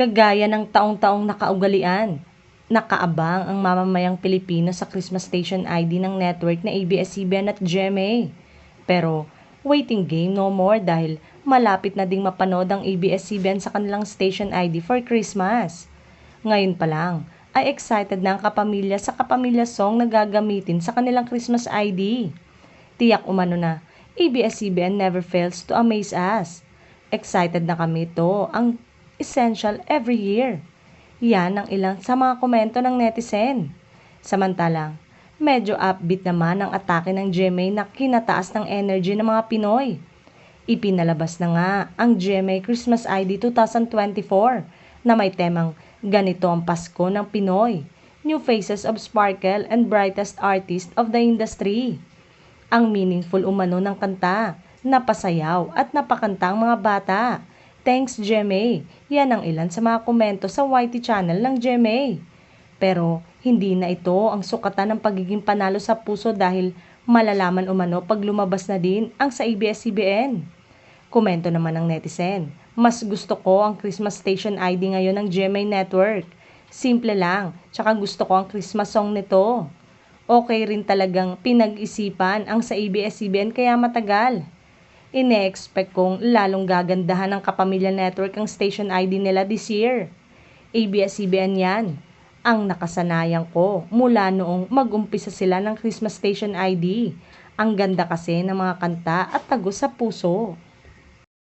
Kagaya ng taong-taong nakaugalian, nakaabang ang mamamayang Pilipino sa Christmas Station ID ng network na ABS-CBN at GMA. Pero waiting game no more dahil malapit na ding mapanood ang ABS-CBN sa kanilang station ID for Christmas. Ngayon pa lang ay excited na ang kapamilya sa kapamilya song na gagamitin sa kanilang Christmas ID. Tiyak umano na ABS-CBN never fails to amaze us. Excited na kami to ang essential every year. Yan ang ilang sa mga komento ng netizen. Samantalang, medyo upbeat naman ang atake ng GMA na kinataas ng energy ng mga Pinoy. Ipinalabas na nga ang GMA Christmas ID 2024 na may temang ganito ang Pasko ng Pinoy, New Faces of Sparkle and Brightest Artist of the Industry. Ang meaningful umano ng kanta, napasayaw at napakanta ang mga bata. Thanks GMA, yan ang ilan sa mga komento sa YT channel ng GMA. Pero hindi na ito ang sukatan ng pagiging panalo sa puso dahil malalaman umano pag lumabas na din ang sa ABS-CBN. Komento naman ng netizen, mas gusto ko ang Christmas Station ID ngayon ng GMA Network. Simple lang, tsaka gusto ko ang Christmas song nito. Okay rin talagang pinag-isipan ang sa ABS-CBN kaya matagal. Ine-expect kong lalong gagandahan ng Kapamilya Network ang station ID nila this year. ABS-CBN yan. Ang nakasanayan ko mula noong mag-umpisa sila ng Christmas Station ID. Ang ganda kasi ng mga kanta at tagos sa puso.